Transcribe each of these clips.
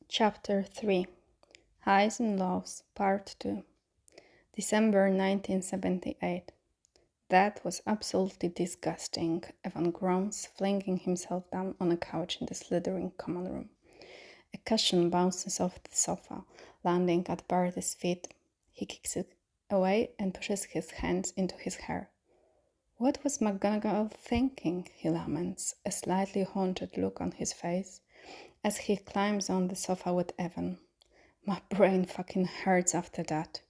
Chapter 3 Highs and Lows, Part 2 December 1978. That was absolutely disgusting, Evan groans, flinging himself down on a couch in the slithering common room. A cushion bounces off the sofa, landing at Barty's feet. He kicks it away and pushes his hands into his hair. What was McGonagall thinking? He laments, a slightly haunted look on his face, as he climbs on the sofa with Evan. My brain fucking hurts after that.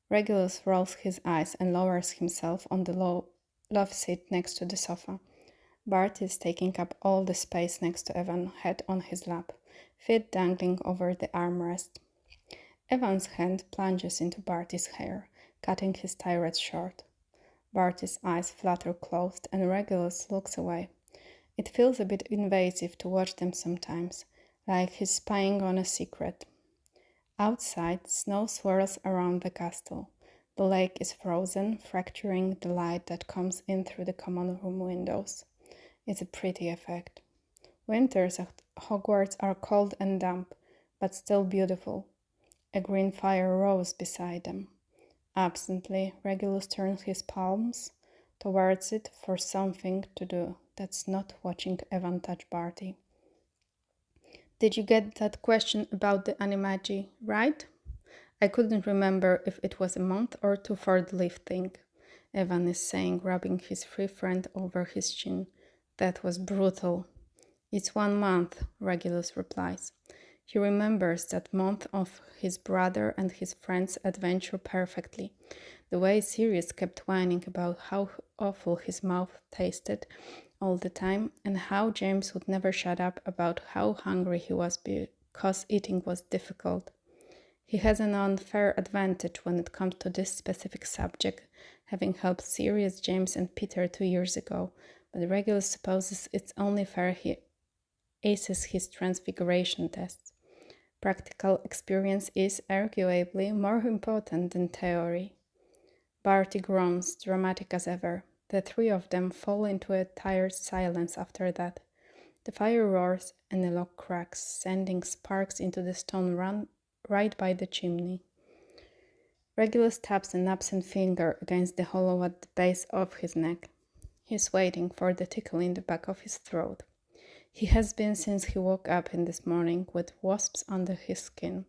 Regulus rolls his eyes and lowers himself on the love seat next to the sofa. Bart is taking up all the space next to Evan, head on his lap, feet dangling over the armrest. Evan's hand plunges into Barty's hair, cutting his tirade short. Barty's eyes flutter closed and Regulus looks away. It feels a bit invasive to watch them sometimes, like he's spying on a secret. Outside, snow swirls around the castle. The lake is frozen, fracturing the light that comes in through the common room windows. It's a pretty effect. Winters at Hogwarts are cold and damp, but still beautiful. A green fire rose beside them. Absently, Regulus turns his palms towards it for something to do that's not watching Evan touch Barty. Did you get that question about the animagi, right? I couldn't remember if it was a month or two for the lifting, Evan is saying, rubbing his free friend over his chin. That was brutal. It's 1 month, Regulus replies. He remembers that month of his brother and his friend's adventure perfectly. The way Sirius kept whining about how awful his mouth tasted all the time, and how James would never shut up about how hungry he was because eating was difficult. He has an unfair advantage when it comes to this specific subject, having helped Sirius, James, and Peter 2 years ago, but Regulus supposes it's only fair he aces his transfiguration tests. Practical experience is arguably more important than theory. Barty groans, dramatic as ever. The three of them fall into a tired silence after that. The fire roars and the log cracks, sending sparks into the stone run right by the chimney. Regulus taps an absent finger against the hollow at the base of his neck. He's waiting for the tickle in the back of his throat. He has been since he woke up in this morning with wasps under his skin.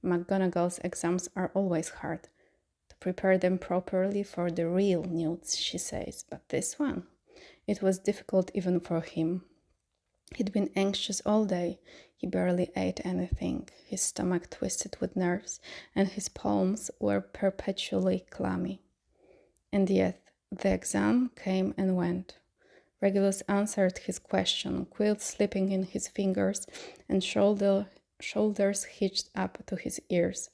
McGonagall's exams are always hard. To prepare them properly for the real newts, she says, but this one, it was difficult even for him. He'd been anxious all day. He barely ate anything, his stomach twisted with nerves, and his palms were perpetually clammy. And yet, the exam came and went. Regulus answered his question, quills slipping in his fingers and shoulders hitched up to his ears.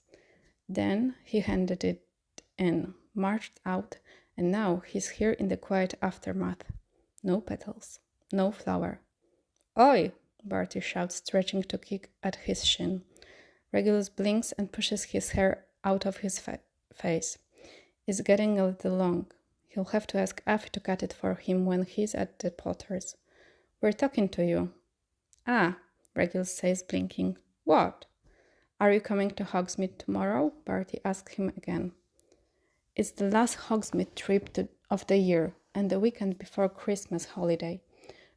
Then he handed it in, marched out, and now he's here in the quiet aftermath. No petals, no flower. Oi! Barty shouts, stretching to kick at his shin. Regulus blinks and pushes his hair out of his face. It's getting a little long. He'll have to ask Affy to cut it for him when he's at the Potters. We're talking to you. Ah, Regulus says, blinking. What? Are you coming to Hogsmeade tomorrow? Barty asks him again. It's the last Hogsmeade trip of the year, and the weekend before Christmas holiday.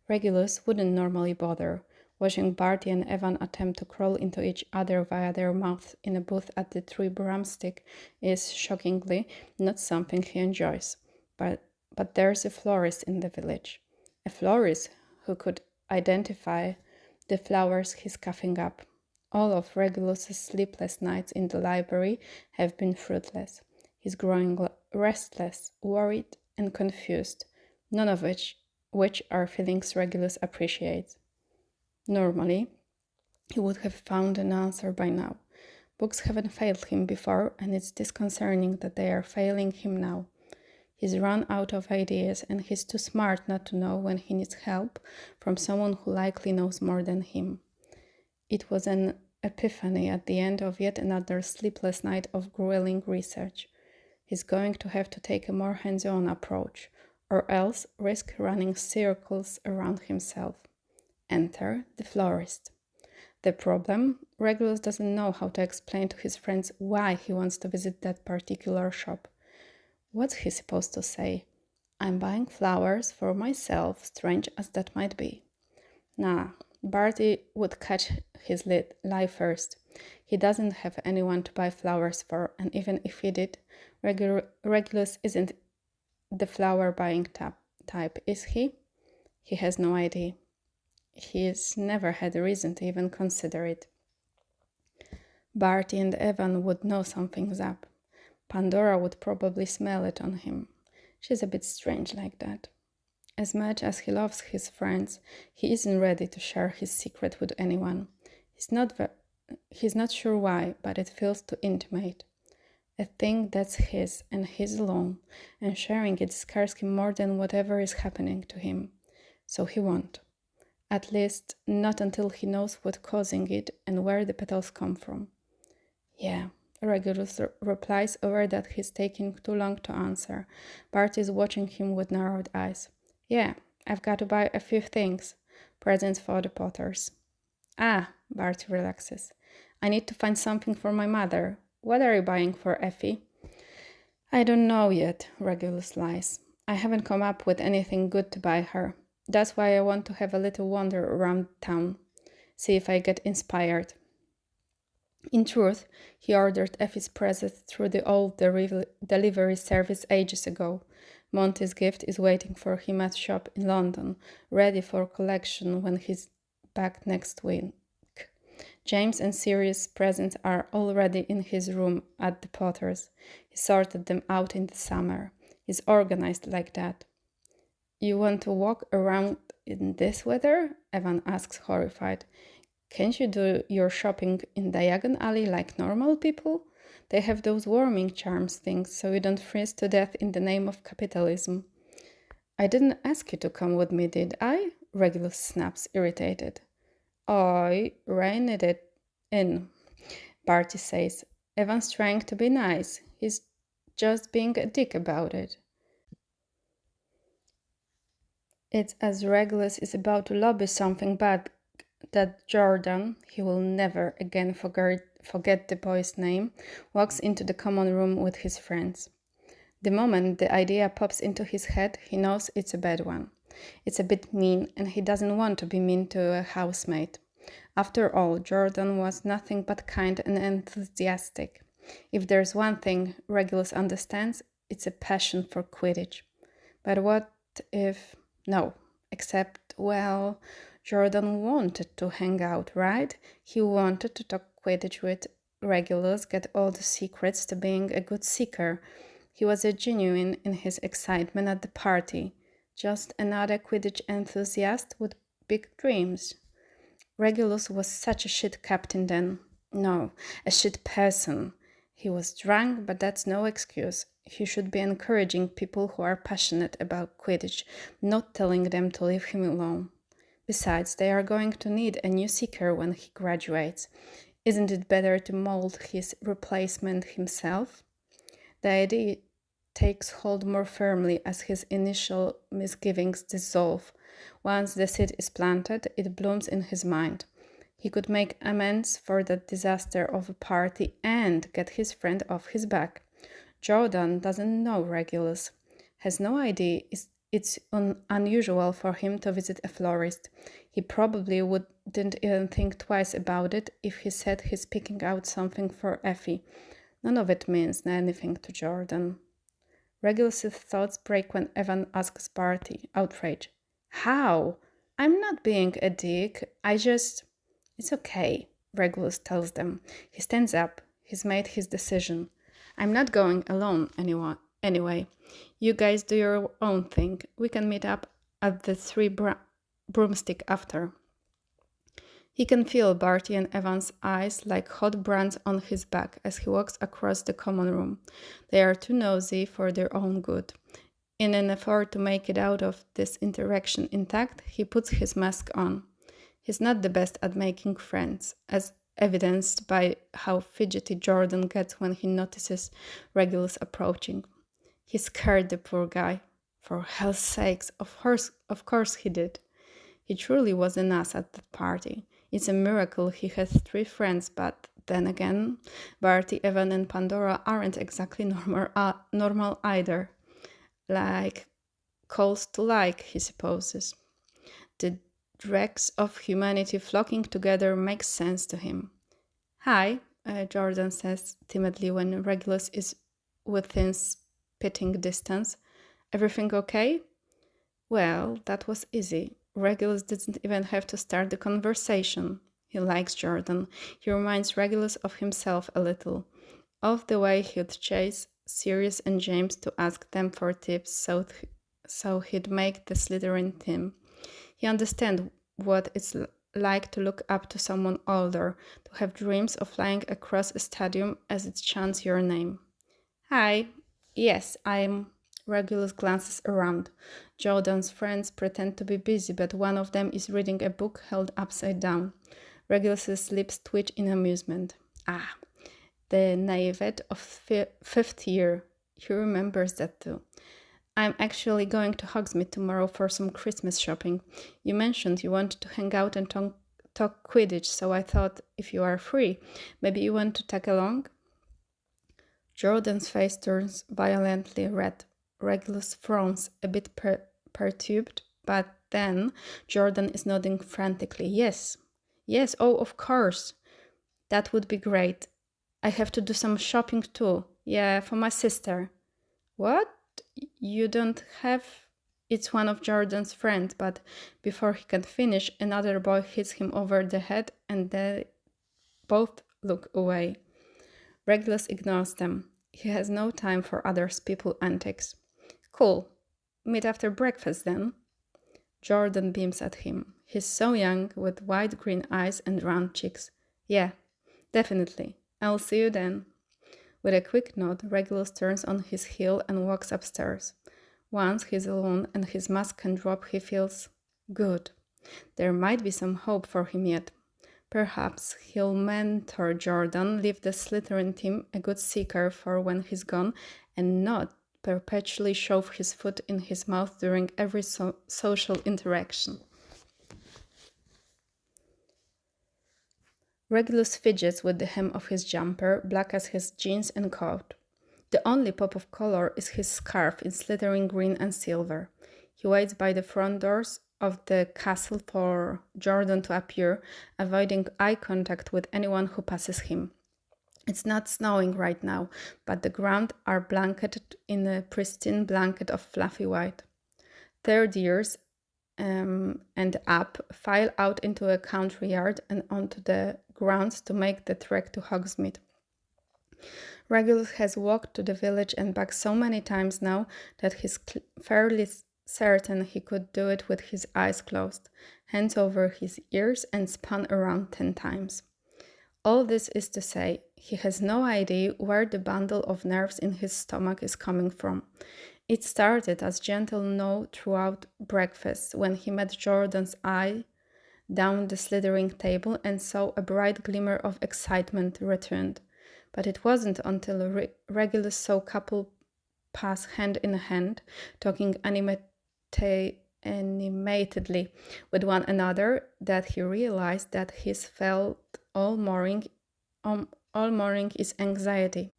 Regulus wouldn't normally bother. Watching Barty and Evan attempt to crawl into each other via their mouths in a booth at the Three Broomstick is, shockingly, not something he enjoys. But there's a florist in the village. A florist who could identify the flowers he's coughing up. All of Regulus's sleepless nights in the library have been fruitless. He's growing restless, worried, and confused, none of which are feelings Regulus appreciates. Normally, he would have found an answer by now. Books haven't failed him before, and it's disconcerting that they are failing him now. He's run out of ideas, and he's too smart not to know when he needs help from someone who likely knows more than him. It was an epiphany at the end of yet another sleepless night of grueling research. He's going to have to take a more hands-on approach, or else risk running circles around himself. Enter the florist. The problem? Regulus doesn't know how to explain to his friends why he wants to visit that particular shop. What's he supposed to say? I'm buying flowers for myself, strange as that might be. Nah, Barty would catch his lie first. He doesn't have anyone to buy flowers for, and even if he did, Regulus isn't the flower buying type, is he? He has no idea. He's never had a reason to even consider it. Barty and Evan would know something's up. Pandora would probably smell it on him. She's a bit strange like that. As much as he loves his friends, he isn't ready to share his secret with anyone. He's not sure why, but it feels too intimate. A thing that's his and his alone, and sharing it scares him more than whatever is happening to him. So he won't. At least, not until he knows what's causing it and where the petals come from. Yeah, Regulus replies over that he's taking too long to answer. Bart is watching him with narrowed eyes. Yeah, I've got to buy a few things. Presents for the Potters. Ah, Bart relaxes. I need to find something for my mother. What are you buying for Effie? I don't know yet, Regulus lies. I haven't come up with anything good to buy her. That's why I want to have a little wander around town. See if I get inspired. In truth, he ordered Effie's presents through the old delivery service ages ago. Monty's gift is waiting for him at shop in London, ready for collection when he's back next week. James and Sirius' presents are already in his room at the Potters. He sorted them out in the summer. He's organized like that. You want to walk around in this weather? Evan asks, horrified. Can't you do your shopping in Diagon Alley like normal people? They have those warming charms things so you don't freeze to death in the name of capitalism. I didn't ask you to come with me, did I? Regulus snaps, irritated. I reined it in, Barty says. Evan's trying to be nice. He's just being a dick about it. It's as Regulus is about to lobby something bad that Jordan, he will never again forget the boy's name, walks into the common room with his friends. The moment the idea pops into his head, he knows it's a bad one. It's a bit mean, and he doesn't want to be mean to a housemate. After all, Jordan was nothing but kind and enthusiastic. If there's one thing Regulus understands, it's a passion for Quidditch. But what if... No, except, well, Jordan wanted to hang out, right? He wanted to talk Quidditch with Regulus, get all the secrets to being a good seeker. He was a genuine in his excitement at the party. Just another Quidditch enthusiast with big dreams. Regulus was such a shit captain then. No, a shit person. He was drunk, but that's no excuse. He should be encouraging people who are passionate about Quidditch, not telling them to leave him alone. Besides, they are going to need a new seeker when he graduates. Isn't it better to mold his replacement himself? The idea takes hold more firmly as his initial misgivings dissolve. Once the seed is planted, it blooms in his mind. He could make amends for the disaster of a party and get his friend off his back. Jordan doesn't know Regulus, has no idea it's unusual for him to visit a florist. He probably wouldn't even think twice about it if he said he's picking out something for Effie. None of it means anything to Jordan. Regulus' thoughts break when Evan asks Barty, outraged. How? I'm not being a dick. It's okay, Regulus tells them. He stands up. He's made his decision. I'm not going alone anyway. You guys do your own thing. We can meet up at the Three Broomstick after. He can feel Barty and Evan's eyes like hot brands on his back as he walks across the common room. They are too nosy for their own good. In an effort to make it out of this interaction intact, he puts his mask on. He's not the best at making friends, as evidenced by how fidgety Jordan gets when he notices Regulus approaching. He scared the poor guy. For hell's sakes, of course he did. He truly was an ass at that party. It's a miracle he has 3 friends, but then again, Barty, Evan, and Pandora aren't exactly normal either. Like calls to like, he supposes. The dregs of humanity flocking together makes sense to him. Hi, Jordan says timidly when Regulus is within spitting distance. Everything okay? Well, that was easy. Regulus didn't even have to start the conversation. He likes Jordan. He reminds Regulus of himself a little, of the way he'd chase Sirius and James to ask them for tips so he'd make the Slytherin team. He understands what it's like to look up to someone older, to have dreams of flying across a stadium as it chants your name. Hi. Yes, I'm. Regulus glances around. Jordan's friends pretend to be busy, but one of them is reading a book held upside down. Regulus's lips twitch in amusement. Ah, the naivete of fifth year. He remembers that too. I'm actually going to Hogsmeade tomorrow for some Christmas shopping. You mentioned you wanted to hang out and talk Quidditch, so I thought if you are free, maybe you want to tag along? Jordan's face turns violently red. Regulus frowns, a bit perturbed, but then Jordan is nodding frantically. Yes, yes, oh, of course. That would be great. I have to do some shopping too. Yeah, for my sister. What? You don't have... It's one of Jordan's friends, but before he can finish, another boy hits him over the head and they both look away. Regulus ignores them. He has no time for other people's antics. Cool. Meet after breakfast then. Jordan beams at him. He's so young, with wide green eyes and round cheeks. Yeah, definitely. I'll see you then. With a quick nod, Regulus turns on his heel and walks upstairs. Once he's alone and his mask can drop, he feels good. There might be some hope for him yet. Perhaps he'll mentor Jordan, leave the Slytherin team a good seeker for when he's gone, and not perpetually shove his foot in his mouth during every social interaction. Regulus fidgets with the hem of his jumper, black as his jeans and coat. The only pop of color is his scarf in Slytherin green and silver. He waits by the front doors of the castle for Jordan to appear, avoiding eye contact with anyone who passes him. It's not snowing right now, but the ground are blanketed in a pristine blanket of fluffy white. Third years and up file out into a country yard and onto the grounds to make the trek to Hogsmeade. Regulus has walked to the village and back so many times now that he's fairly certain he could do it with his eyes closed, hands over his ears, and spun around 10 times. All this is to say, he has no idea where the bundle of nerves in his stomach is coming from. It started as gentle no throughout breakfast when he met Jordan's eye down the slithering table and saw a bright glimmer of excitement returned. But it wasn't until Regulus saw couple pass hand in hand, talking animatedly with one another, that he realized that his felt all morning is anxiety.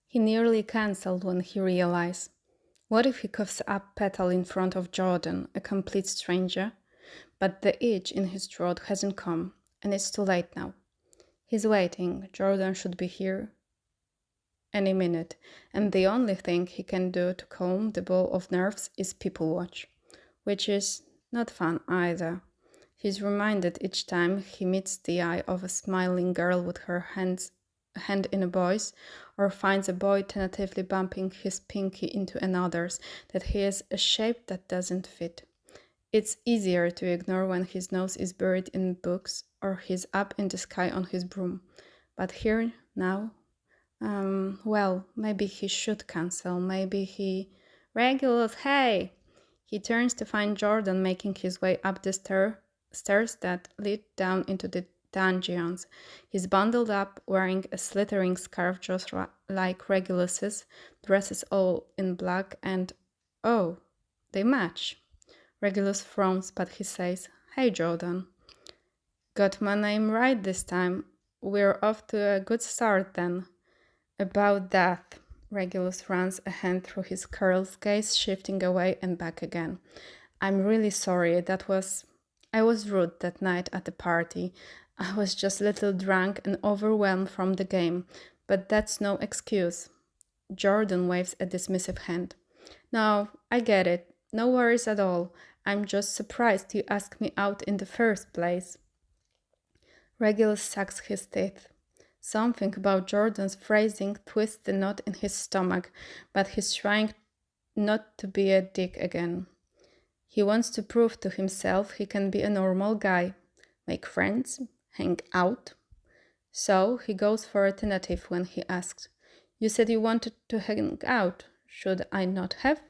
He nearly cancelled when he realized, what if he coughs up Petal in front of Jordan, a complete stranger? But the itch in his throat hasn't come, and it's too late now. He's waiting. Jordan should be here any minute, and the only thing he can do to calm the ball of nerves is people watch, which is not fun either. He's reminded each time he meets the eye of a smiling girl with her hand in a boy's, or finds a boy tentatively bumping his pinky into another's, that he is a shape that doesn't fit. It's easier to ignore when his nose is buried in books or he's up in the sky on his broom. But here, now, well, maybe he should cancel. Maybe he... Regulus, hey! He turns to find Jordan making his way up the stairs that lead down into the dungeons. He's bundled up, wearing a slithering scarf just like Regulus's, dresses all in black, and oh, they match. Regulus frowns, but he says, Hey Jordan. Got my name right this time. We're off to a good start then. About that, Regulus runs a hand through his curls, gaze shifting away and back again. I'm really sorry, I was rude that night at the party. I was just a little drunk and overwhelmed from the game, but that's no excuse. Jordan waves a dismissive hand. No, I get it. No worries at all. I'm just surprised you asked me out in the first place. Regulus sucks his teeth. Something about Jordan's phrasing twists the knot in his stomach, but he's trying not to be a dick again. He wants to prove to himself he can be a normal guy, make friends, hang out. So he goes for a tentative when he asks, You said you wanted to hang out. Should I not have?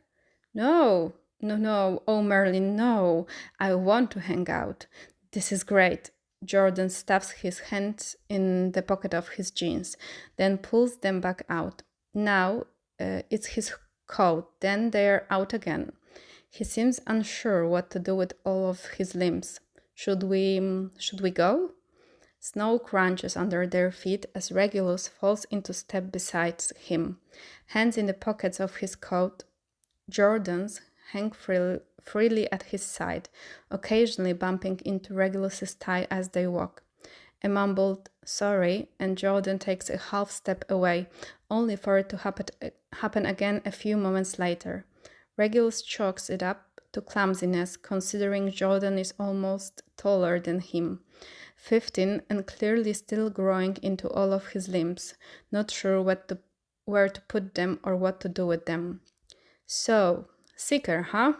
No, no, oh Merlin, no. I want to hang out. This is great. Jordan stuffs his hands in the pocket of his jeans, then pulls them back out. Now it's his coat, then they're out again. He seems unsure what to do with all of his limbs. Should we go? Snow crunches under their feet as Regulus falls into step beside him, hands in the pockets of his coat. Jordan's hang freely at his side, occasionally bumping into Regulus's thigh as they walk. A mumbled sorry, and Jordan takes a half step away, only for it to happen again a few moments later. Regulus chalks it up to clumsiness, considering Jordan is almost taller than him. 15 and clearly still growing into all of his limbs, not sure where to put them or what to do with them. So, seeker, huh?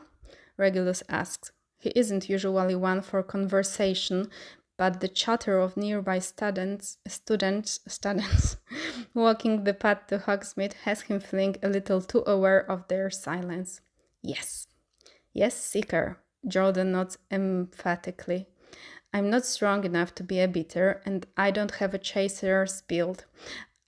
Regulus asks. He isn't usually one for conversation, but the chatter of nearby students walking the path to Hogsmeade has him feeling a little too aware of their silence. Yes, seeker, Jordan nods emphatically. I'm not strong enough to be a beater, and I don't have a chaser's build.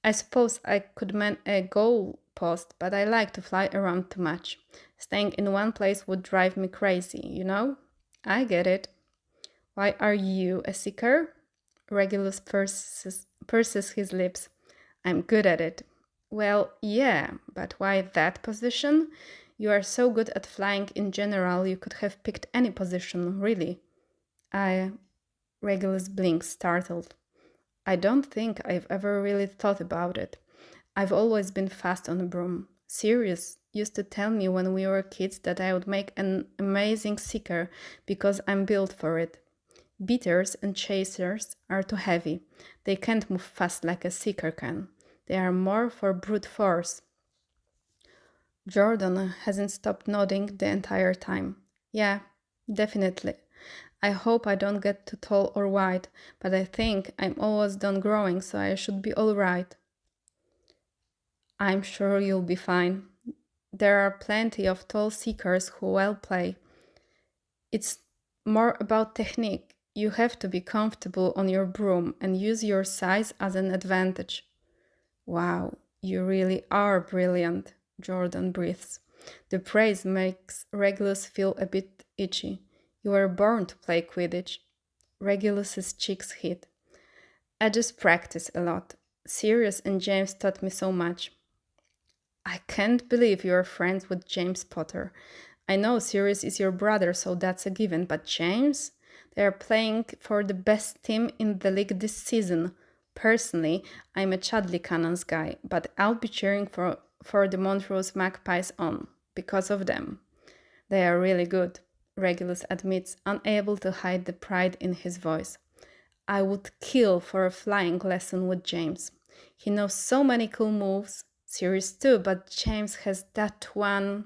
I suppose I could man a goal post, but I like to fly around too much. Staying in one place would drive me crazy, you know? I get it. Why are you a seeker? Regulus purses his lips. I'm good at it. Well, yeah, but why that position? You are so good at flying in general, you could have picked any position, really. Regulus blinks, startled. I don't think I've ever really thought about it. I've always been fast on a broom. Sirius used to tell me when we were kids that I would make an amazing seeker because I'm built for it. Beaters and chasers are too heavy. They can't move fast like a seeker can. They are more for brute force. Jordan hasn't stopped nodding the entire time. Yeah, definitely. I hope I don't get too tall or wide, but I think I'm almost done growing, so I should be all right. I'm sure you'll be fine. There are plenty of tall seekers who well play. It's more about technique. You have to be comfortable on your broom and use your size as an advantage. Wow, you really are brilliant, Jordan breathes. The praise makes Regulus feel a bit itchy. You were born to play Quidditch. Regulus's cheeks hit. I just practice a lot. Sirius and James taught me so much. I can't believe you're friends with James Potter. I know Sirius is your brother, so that's a given, but James? They are playing for the best team in the league this season. Personally, I'm a Chudley Cannons guy, but I'll be cheering for the Montrose Magpies on, because of them. They are really good, Regulus admits, unable to hide the pride in his voice. I would kill for a flying lesson with James. He knows so many cool moves, Sirius too, but James has that one.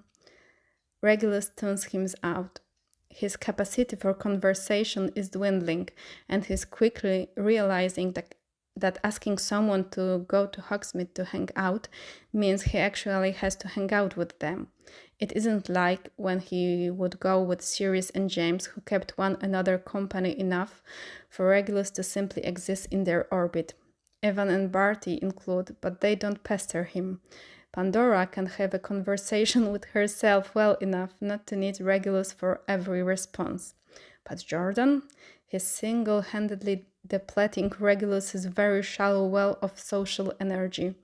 Regulus tunes him out. His capacity for conversation is dwindling, and he's quickly realizing that asking someone to go to Hogsmeade to hang out means he actually has to hang out with them. It isn't like when he would go with Sirius and James, who kept one another company enough for Regulus to simply exist in their orbit. Evan and Barty include, but they don't pester him. Pandora can have a conversation with herself well enough not to need Regulus for every response. But Jordan? He's single-handedly depleting Regulus's very shallow well of social energy.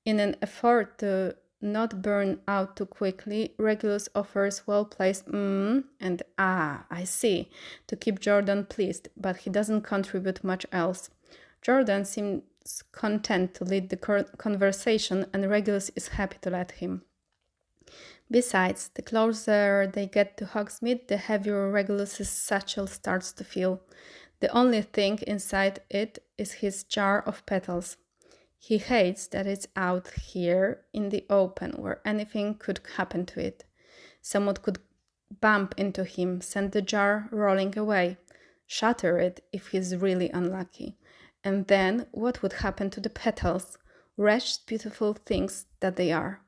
In an effort to not burn out too quickly, Regulus offers well-placed and I see to keep Jordan pleased, but he doesn't contribute much else. Jordan seems content to lead the conversation, and Regulus is happy to let him. Besides, the closer they get to Hogsmeade, the heavier Regulus's satchel starts to feel. The only thing inside it is his jar of petals. He hates that it's out here in the open where anything could happen to it. Someone could bump into him, send the jar rolling away, shatter it if he's really unlucky. And then what would happen to the petals, wretched, beautiful things that they are?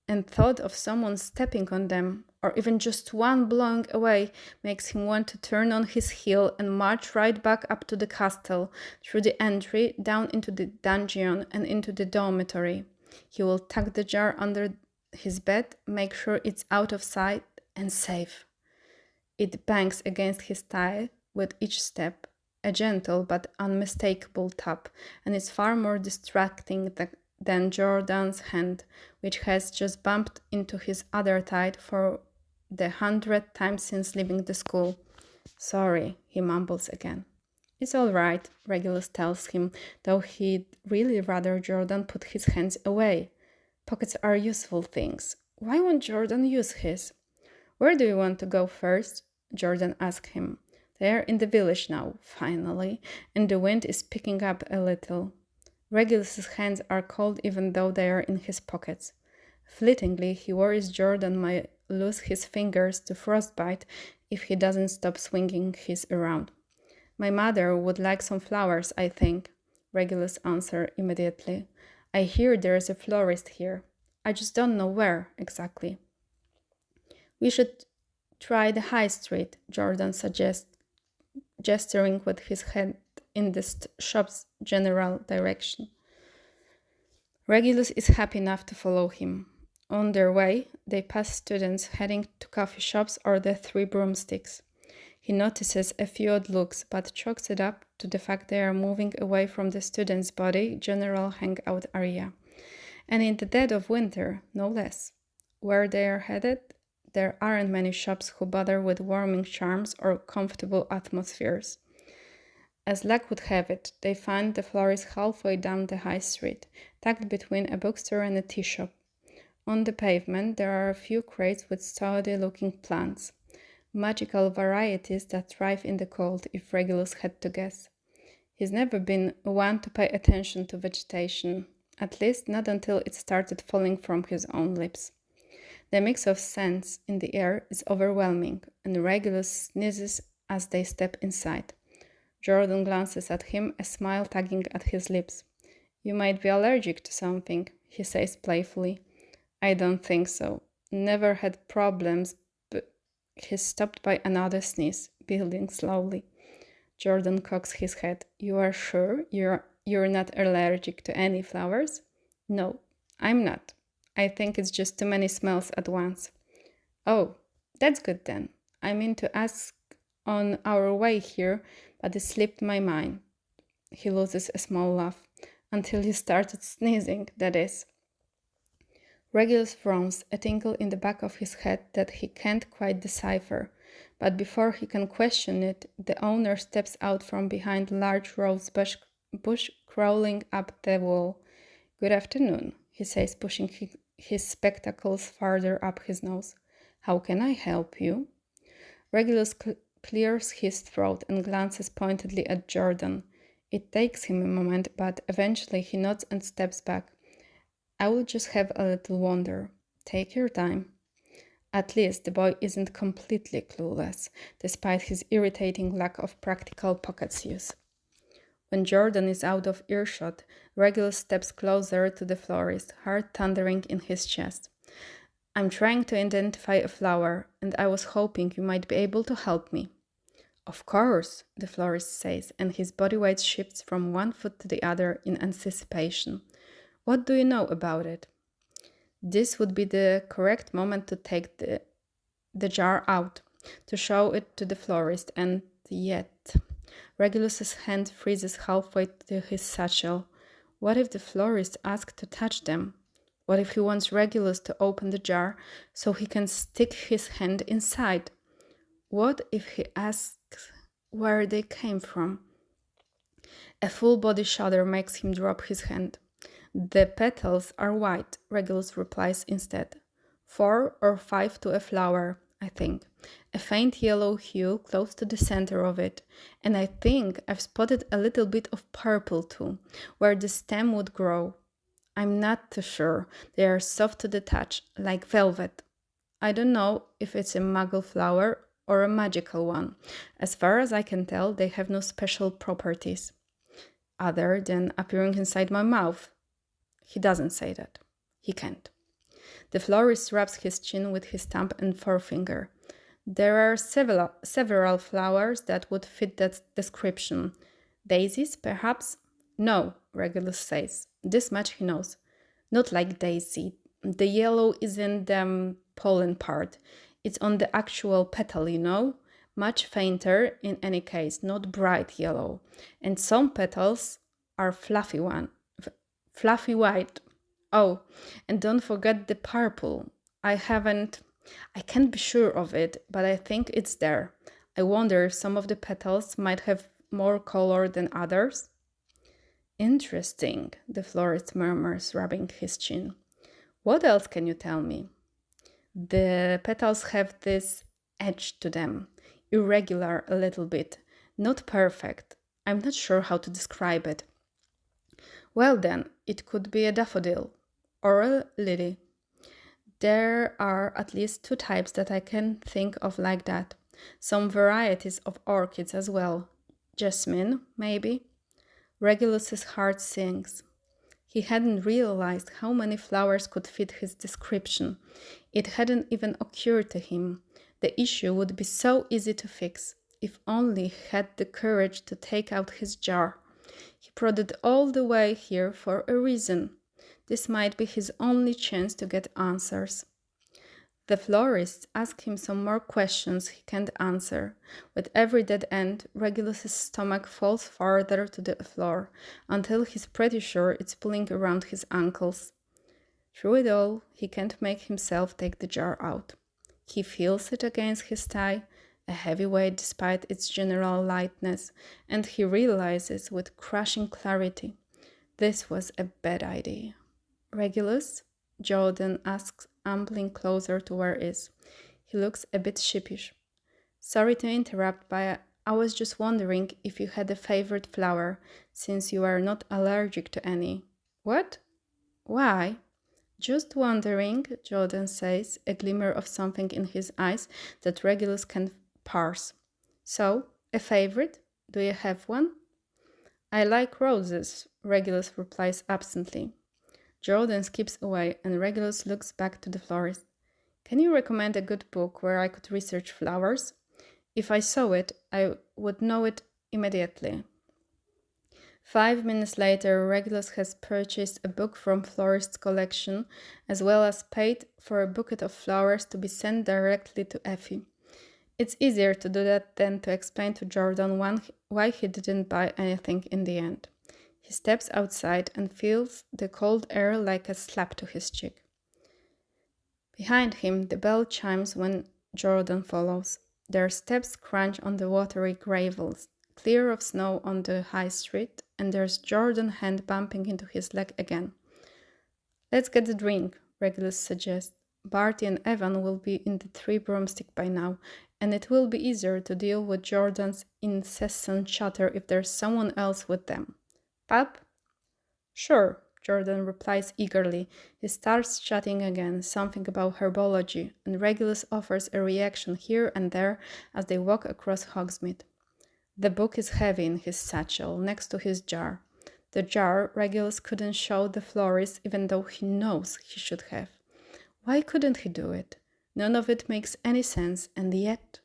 And thought of someone stepping on them, or even just one blowing away, makes him want to turn on his heel and march right back up to the castle, through the entry, down into the dungeon and into the dormitory. He will tuck the jar under his bed, make sure it's out of sight and safe. It bangs against his thigh with each step, a gentle but unmistakable tap, and is far more distracting than Jordan's hand, which has just bumped into his other thigh for the 100th time since leaving the school. Sorry, he mumbles again. It's all right, Regulus tells him, though he'd really rather Jordan put his hands away. Pockets are useful things. Why won't Jordan use his? Where do you want to go first? Jordan asked him. They're in the village now, finally, and the wind is picking up a little. Regulus's hands are cold even though they are in his pockets. Fleetingly, he worries Jordan might lose his fingers to frostbite if he doesn't stop swinging his around. My mother would like some flowers, I think, Regulus answered immediately. I hear there's a florist here. I just don't know where exactly. We should try the high street, Jordan suggests, gesturing with his head in the shop's general direction. Regulus is happy enough to follow him. On their way, they pass students heading to coffee shops or the Three Broomsticks. He notices a few odd looks, but chalks it up to the fact they are moving away from the students' body general hangout area. And in the dead of winter, no less. Where they are headed, there aren't many shops who bother with warming charms or comfortable atmospheres. As luck would have it, they find the florist halfway down the high street, tucked between a bookstore and a tea shop. On the pavement, there are a few crates with sturdy-looking plants, magical varieties that thrive in the cold, if Regulus had to guess. He's never been one to pay attention to vegetation, at least not until it started falling from his own lips. The mix of scents in the air is overwhelming, and Regulus sneezes as they step inside. Jordan glances at him, a smile tugging at his lips. You might be allergic to something, he says playfully. I don't think so. Never had problems, but he stopped by another sneeze, building slowly. Jordan cocks his head. You are sure you're not allergic to any flowers? No, I'm not. I think it's just too many smells at once. Oh, that's good then. I mean to ask on our way here, but it slipped my mind. He loses a small laugh. Until he started sneezing, that is. Regulus frowns, a tingle in the back of his head that he can't quite decipher. But before he can question it, the owner steps out from behind a large rose bush crawling up the wall. Good afternoon, he says, pushing his spectacles farther up his nose. How can I help you? Regulus clears his throat and glances pointedly at Jordan. It takes him a moment, but eventually he nods and steps back. I will just have a little wander. Take your time. At least the boy isn't completely clueless, despite his irritating lack of practical pockets use. When Jordan is out of earshot, Regulus steps closer to the florist, heart thundering in his chest. I'm trying to identify a flower, and I was hoping you might be able to help me. Of course, the florist says, and his body weight shifts from one foot to the other in anticipation. What do you know about it? This would be the correct moment to take the jar out. to show it to the florist, and yet Regulus's hand freezes halfway to his satchel. What if the florist asks to touch them? What if he wants Regulus to open the jar so he can stick his hand inside? What if he asks where they came from? A full body shudder makes him drop his hand. The petals are white, Regulus replies instead. 4 or 5 to a flower, I think. A faint yellow hue close to the center of it, and I think I've spotted a little bit of purple too, where the stem would grow. I'm not too sure. They are soft to the touch, like velvet. I don't know if it's a muggle flower or a magical one. As far as I can tell, they have no special properties, other than appearing inside my mouth. He doesn't say that. He can't. The florist rubs his chin with his thumb and forefinger. There are several flowers that would fit that description. Daisies, perhaps? No, Regulus says. This much he knows. Not like daisy. The yellow isn't the pollen part. It's on the actual petal, you know? Much fainter in any case, not bright yellow. And some petals are fluffy white. Oh, and don't forget the purple. I can't be sure of it, but I think it's there. I wonder if some of the petals might have more color than others. Interesting, the florist murmurs, rubbing his chin. What else can you tell me? The petals have this edge to them, irregular a little bit, not perfect. I'm not sure how to describe it. Well then, it could be a daffodil or a lily. There are at least 2 types that I can think of like that. Some varieties of orchids as well. Jasmine, maybe? Regulus's heart sinks. He hadn't realized how many flowers could fit his description. It hadn't even occurred to him. The issue would be so easy to fix, if only he had the courage to take out his jar. He prodded all the way here for a reason. This might be his only chance to get answers. The florist asks him some more questions he can't answer. With every dead end, Regulus's stomach falls farther to the floor, until he's pretty sure it's pulling around his ankles. Through it all, he can't make himself take the jar out. He feels it against his thigh, a heavy weight despite its general lightness, and he realizes with crushing clarity, this was a bad idea. Regulus? Jordan asks, ambling closer to where is. He looks a bit sheepish. Sorry to interrupt, but I was just wondering if you had a favorite flower, since you are not allergic to any. What? Why? Just wondering, Jordan says, a glimmer of something in his eyes that Regulus can parse. So, a favorite? Do you have one? I like roses, Regulus replies absently. Jordan skips away and Regulus looks back to the florist. Can you recommend a good book where I could research flowers? If I saw it, I would know it immediately. 5 minutes later, Regulus has purchased a book from florist's collection, as well as paid for a bouquet of flowers to be sent directly to Effie. It's easier to do that than to explain to Jordan why he didn't buy anything in the end. He steps outside and feels the cold air like a slap to his cheek. Behind him, the bell chimes when Jordan follows. Their steps crunch on the watery gravels, clear of snow on the high street, and there's Jordan's hand bumping into his leg again. Let's get a drink, Regulus suggests. Barty and Evan will be in the Three Broomstick by now, and it will be easier to deal with Jordan's incessant chatter if there's someone else with them. Pub? Sure, Jordan replies eagerly. He starts chatting again, something about herbology, and Regulus offers a reaction here and there as they walk across Hogsmeade. The book is heavy in his satchel, next to his jar. The jar Regulus couldn't show the florist even though he knows he should have. Why couldn't he do it? None of it makes any sense, and yet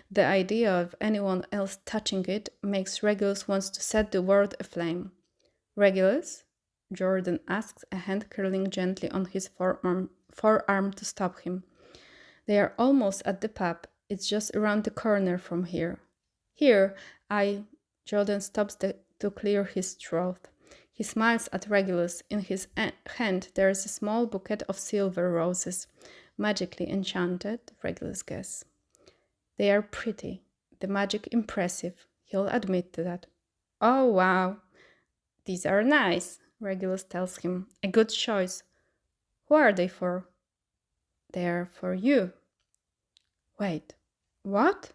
the idea of anyone else touching it makes Regulus want to set the world aflame. Regulus? Jordan asks, a hand curling gently on his forearm to stop him. They are almost at the pub. It's just around the corner from here. Here, Jordan stops to clear his throat. He smiles at Regulus. In his hand, there is a small bouquet of silver roses. Magically enchanted, Regulus guesses. They are pretty. The magic impressive. He'll admit to that. Oh, wow. These are nice, Regulus tells him. A good choice. Who are they for? They are for you. Wait, what?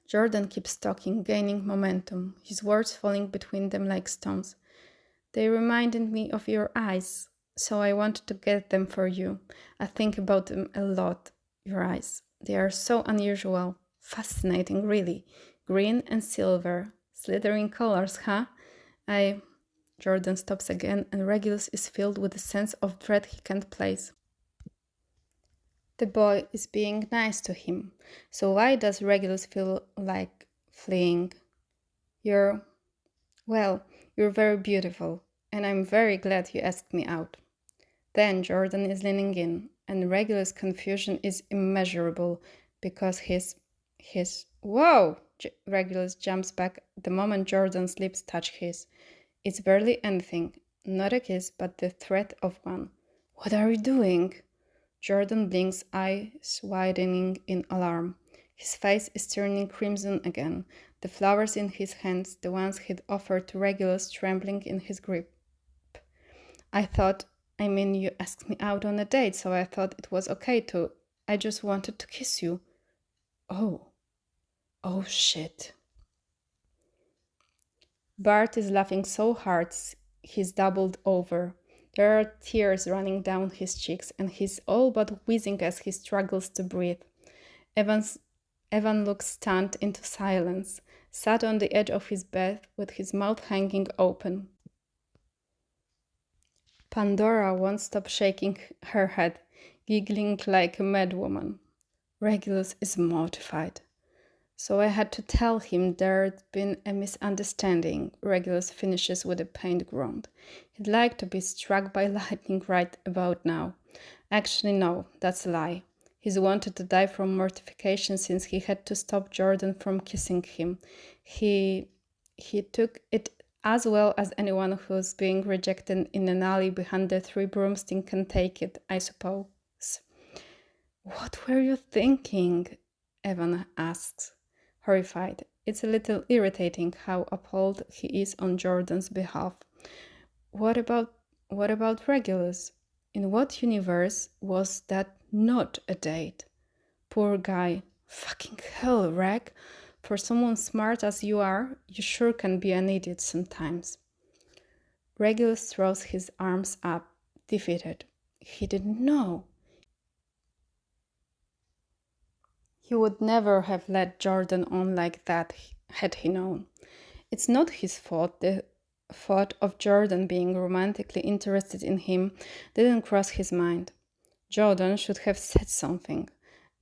Jordan keeps talking, gaining momentum, his words falling between them like stones. They reminded me of your eyes, so I wanted to get them for you. I think about them a lot, your eyes. They are so unusual, fascinating, really. Green and silver, slithering colors, huh? Jordan stops again, and Regulus is filled with a sense of dread he can't place. The boy is being nice to him, so why does Regulus feel like fleeing? You're very beautiful, and I'm very glad you asked me out. Then Jordan is leaning in, and Regulus' confusion is immeasurable because Whoa! Regulus jumps back the moment Jordan's lips touch his. It's barely anything, not a kiss, but the threat of one. What are you doing? Jordan blinks, eyes widening in alarm. His face is turning crimson again, the flowers in his hands, the ones he'd offered to Regulus, trembling in his grip. You asked me out on a date, so I thought it was okay to. I just wanted to kiss you. Oh. Oh, shit. Bart is laughing so hard he's doubled over. There are tears running down his cheeks, and he's all but wheezing as he struggles to breathe. Evan looks stunned into silence, sat on the edge of his bed with his mouth hanging open. Pandora won't stop shaking her head, giggling like a madwoman. Regulus is mortified. So I had to tell him there'd been a misunderstanding, Regulus finishes with a pained groan. He'd like to be struck by lightning right about now. Actually, no, that's a lie. He's wanted to die from mortification since he had to stop Jordan from kissing him. He took it as well as anyone who's being rejected in an alley behind the three broomstick can take it, I suppose. What were you thinking? Evan asks, horrified. It's a little irritating how appalled he is on Jordan's behalf. What about Regulus? In what universe was that not a date? Poor guy. Fucking hell, Reg. For someone smart as you are, you sure can be an idiot sometimes. Regulus throws his arms up, defeated. He didn't know. He would never have let Jordan on like that had he known. It's not his fault. The thought of Jordan being romantically interested in him didn't cross his mind. Jordan should have said something.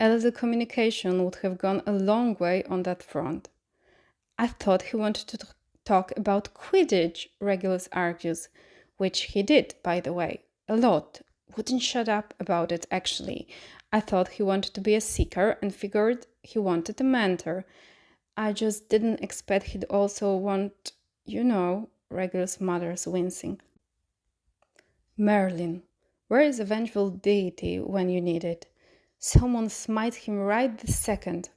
A little communication would have gone a long way on that front. I thought he wanted to talk about Quidditch, Regulus argues, which he did, by the way, a lot. Wouldn't shut up about it, actually. I thought he wanted to be a seeker and figured he wanted a mentor. I just didn't expect he'd also want, Regulus mutters, wincing. Merlin, where is a vengeful deity when you need it? Someone smite him right this second.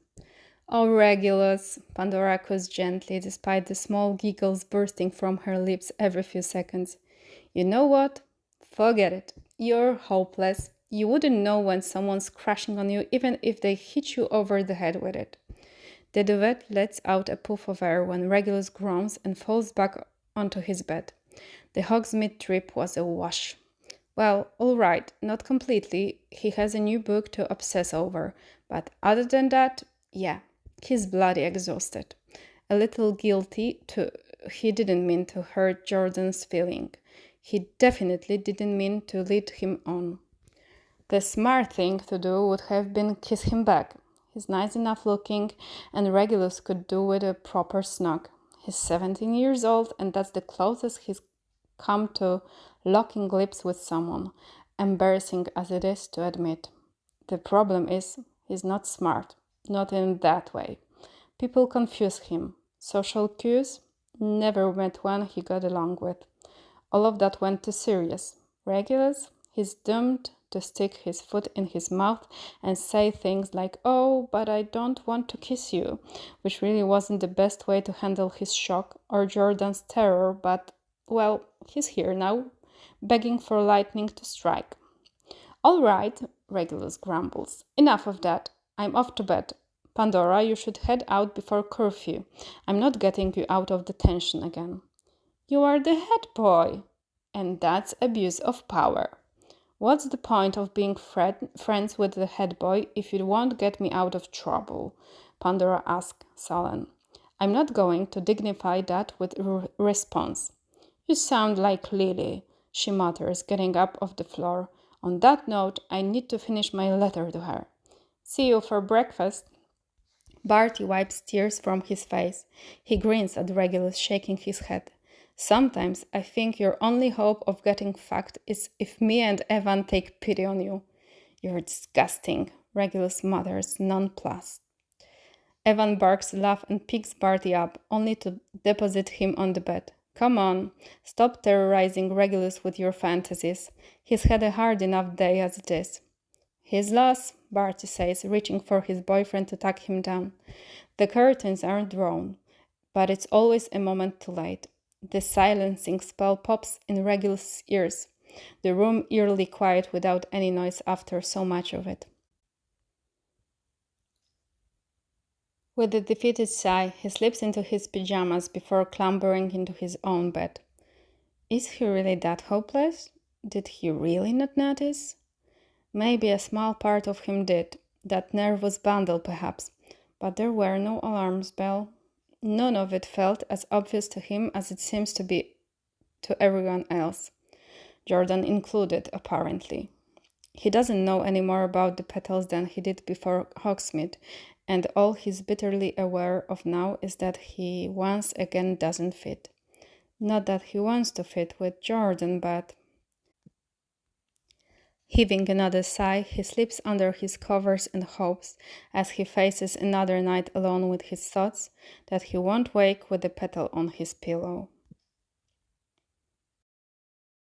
Oh, Regulus, Pandora coos gently, despite the small giggles bursting from her lips every few seconds. You know what? Forget it. You're hopeless. You wouldn't know when someone's crashing on you even if they hit you over the head with it. The duvet lets out a puff of air when Regulus groans and falls back onto his bed. The Hogsmeade trip was a wash. Well, all right, not completely. He has a new book to obsess over. But other than that, yeah, he's bloody exhausted. A little guilty, too. He didn't mean to hurt Jordan's feeling. He definitely didn't mean to lead him on. The smart thing to do would have been kiss him back. He's nice enough looking, and Regulus could do with a proper snug. He's 17 years old, and that's the closest he's come to locking lips with someone, embarrassing as it is to admit. The problem is, He's not smart, not in that way. People confuse him. Social cues? Never met one he got along with. All of that went too serious. Regulus? He's doomed to stick his foot in his mouth and say things like, "Oh, but I don't want to kiss you," which really wasn't the best way to handle his shock or Jordan's terror, but, well, he's here now, begging for lightning to strike. "All right," Regulus grumbles. "Enough of that. I'm off to bed. Pandora, you should head out before curfew. I'm not getting you out of detention again." "You are the head boy." "And that's abuse of power." "What's the point of being friends with the head boy if you won't get me out of trouble?" Pandora asked, sullen. "I'm not going to dignify that with a response." "You sound like Lily," she mutters, getting up off the floor. "On that note, I need to finish my letter to her. See you for breakfast." Barty wipes tears from his face. He grins at Regulus, shaking his head. "Sometimes I think your only hope of getting fucked is if me and Evan take pity on you." "You're disgusting," Regulus mutters, nonplussed. Evan barks a laugh and picks Barty up, only to deposit him on the bed. "Come on, stop terrorizing Regulus with your fantasies. He's had a hard enough day as it is." "His loss," Barty says, reaching for his boyfriend to tuck him down. The curtains aren't drawn, but it's always a moment too late. The silencing spell pops in Regulus' ears. The room eerily quiet without any noise after so much of it. With a defeated sigh, he slips into his pajamas before clambering into his own bed. Is he really that hopeless? Did he really not notice? Maybe a small part of him did, that nervous bundle perhaps, but there were no alarm bells. None of it felt as obvious to him as it seems to be to everyone else, Jordan included, apparently. He doesn't know any more about the petals than he did before Hogsmeade, and all he's bitterly aware of now is that he once again doesn't fit. Not that he wants to fit with Jordan, but... Heaving another sigh, he slips under his covers and hopes, as he faces another night alone with his thoughts, that he won't wake with a petal on his pillow.